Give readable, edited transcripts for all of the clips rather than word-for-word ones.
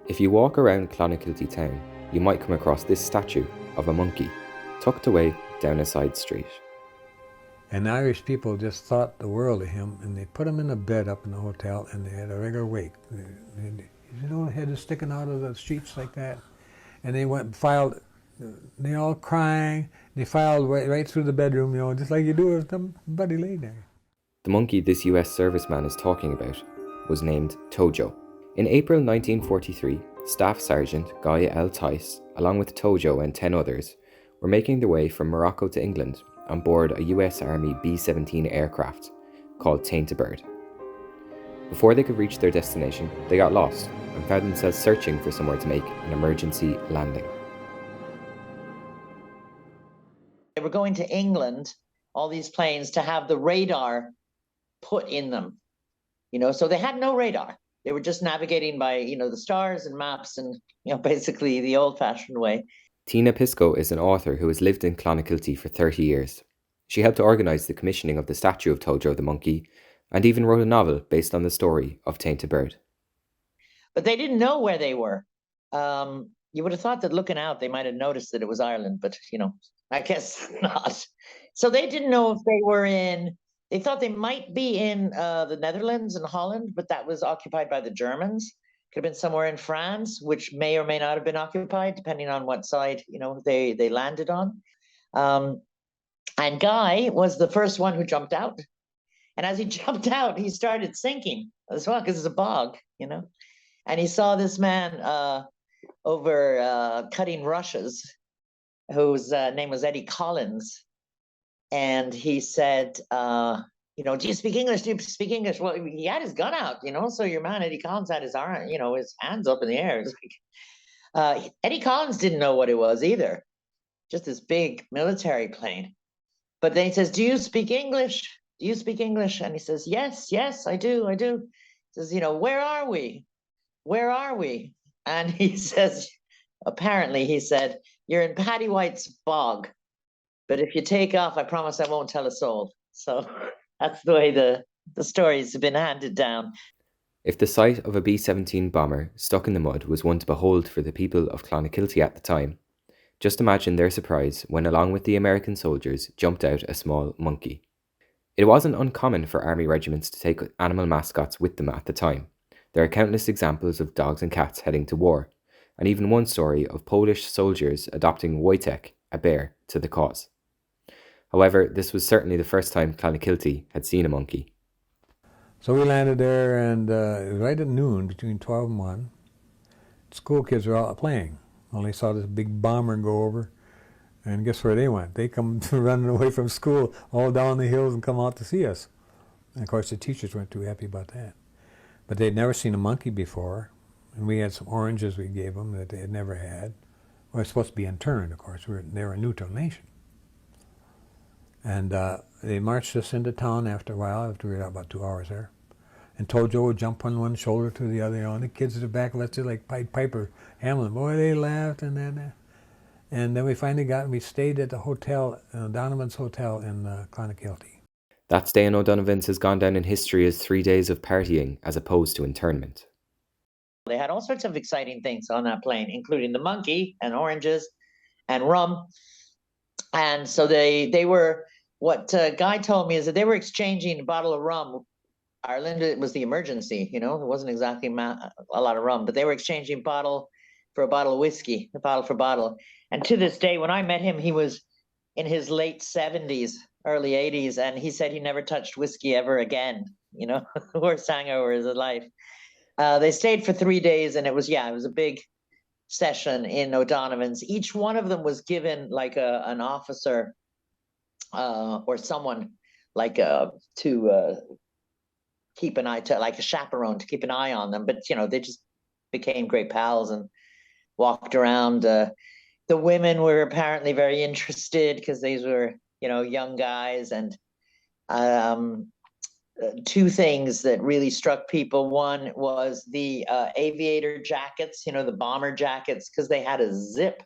If you walk around Clonakilty town, you might come across this statue of a monkey tucked away down a side street. And the Irish people just thought the world of him, and they put him in a bed up in the hotel, and they had a regular wake. Head is sticking out of the streets like that. And they went and filed, they all crying, they filed right through the bedroom, just like you do if somebody lay there. The monkey this US serviceman is talking about was named Tojo. In April 1943, Staff Sergeant Guy L. Tice, along with Tojo and 10 others, were making their way from Morocco to England on board a US Army B-17 aircraft called Tainted Bird. Before they could reach their destination, they got lost and found themselves searching for somewhere to make an emergency landing. They were going to England, all these planes, to have the radar put in them, so they had no radar. They were just navigating by, the stars and maps and, basically the old-fashioned way. Tina Pisco is an author who has lived in Clonakilty for 30 years. She helped to organise the commissioning of the statue of Tojo the monkey and even wrote a novel based on the story of Tainted Bird. But they didn't know where they were. You would have thought that looking out, they might have noticed that it was Ireland, but, I guess not. So they didn't know if they were they thought they might be in the Netherlands and Holland, but that was occupied by the Germans. Could have been somewhere in France, which may or may not have been occupied, depending on what side, they landed on. And Guy was the first one who jumped out. And as he jumped out, he started sinking as well, because it's a bog, And he saw this man over cutting rushes, whose name was Eddie Collins. And he said, do you speak English? Do you speak English? Well, he had his gun out, so your man, Eddie Collins, had his arm, his hands up in the air. Eddie Collins didn't know what it was either, just this big military plane. But then he says, do you speak English? Do you speak English? And he says, yes, I do. He says, where are we? Where are we? And he says, apparently he said, you're in Paddy White's bog. But if you take off, I promise I won't tell a soul. So that's the way the stories have been handed down. If the sight of a B-17 bomber stuck in the mud was one to behold for the people of Clonakilty at the time, just imagine their surprise when, along with the American soldiers, jumped out a small monkey. It wasn't uncommon for army regiments to take animal mascots with them at the time. There are countless examples of dogs and cats heading to war, and even one story of Polish soldiers adopting Wojtek, a bear, to the cause. However, this was certainly the first time Clonakilty had seen a monkey. So we landed there, and it was right at noon, between 12 and 1. School kids were out playing. Well, they saw this big bomber go over, and guess where they went? They come running away from school, all down the hills, and come out to see us. And of course, the teachers weren't too happy about that. But they'd never seen a monkey before, and we had some oranges we gave them that they had never had. Well, it's supposed to be interned, of course. They were a neutral nation. And they marched us into town after a while, after we were about 2 hours there. And Tojo would jump on one shoulder to the other, and the kids at the back, let's say like Pied Piper Hamlin. Boy, they laughed, and then we finally we stayed at the hotel, Donovan's Hotel in Clonakilty. That stay in O'Donovan's has gone down in history as 3 days of partying as opposed to internment. They had all sorts of exciting things on that plane, including the monkey and oranges and rum. And so they were, what Guy told me is that they were exchanging a bottle of rum. Ireland, it was the emergency, it wasn't exactly a lot of rum, but they were exchanging bottle for a bottle of whiskey, a bottle for bottle. And to this day, when I met him, he was in his late 70s, early 80s, and he said he never touched whiskey ever again, the worst hangover of his life. They stayed for 3 days, and it was a big session in O'Donovan's. Each one of them was given like an officer or someone like to keep an eye, to like a chaperone to keep an eye on them. But they just became great pals and walked around. The women were apparently very interested because these were young guys. And two things that really struck people. One was the aviator jackets, the bomber jackets, because they had a zip,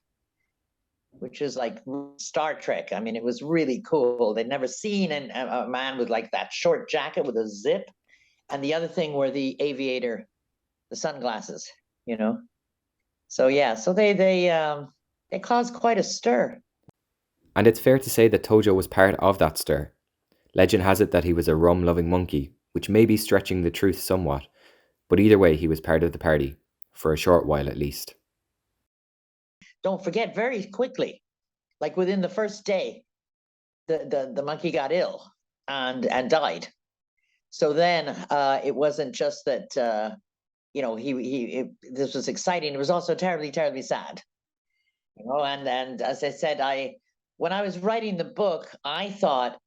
which is like Star Trek. I mean, it was really cool. They'd never seen a man with like that short jacket with a zip. And the other thing were the aviator, the sunglasses, So yeah, so they caused quite a stir. And it's fair to say that Tojo was part of that stir. Legend has it that he was a rum-loving monkey, which may be stretching the truth somewhat, but either way he was part of the party, for a short while at least. Don't forget, very quickly, like within the first day, the monkey got ill and died. So then it wasn't just that this was exciting. It was also terribly, terribly sad. And as I said, when I was writing the book, I thought,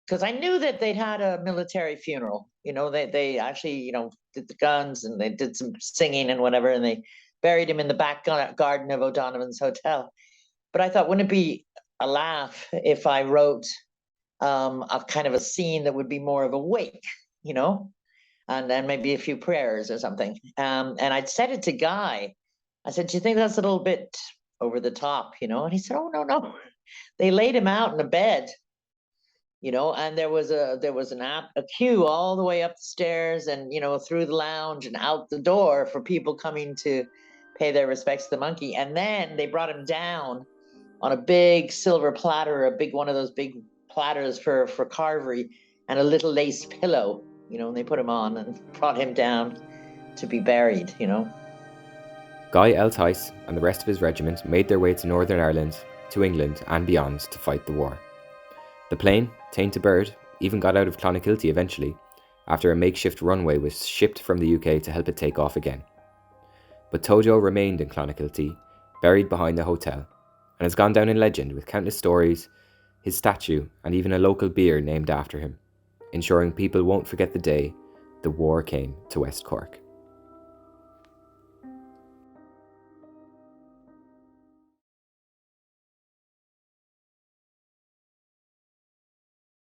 because I knew that they'd had a military funeral. They actually did the guns and they did some singing and whatever, and they buried him in the back garden of O'Donovan's hotel. But I thought, wouldn't it be a laugh if I wrote a kind of a scene that would be more of a wake, and then maybe a few prayers or something. And I'd said it to Guy. I said, "Do you think that's a little bit over the top?" And he said, "Oh, no. They laid him out in a bed, and there was a queue all the way up the stairs and through the lounge and out the door for people coming to pay their respects to the monkey. And then they brought him down on a big silver platter, a big one of those big platters for carvery, and a little lace pillow, and they put him on and brought him down to be buried. Guy Eltice and the rest of his regiment made their way to Northern Ireland, to England and beyond to fight the war. The plane, Tainted Bird, even got out of Clonakilty eventually, after a makeshift runway was shipped from the UK to help it take off again. But Tojo remained in Clonakilty, buried behind the hotel, and has gone down in legend with countless stories, his statue, and even a local beer named after him, ensuring people won't forget the day the war came to West Cork.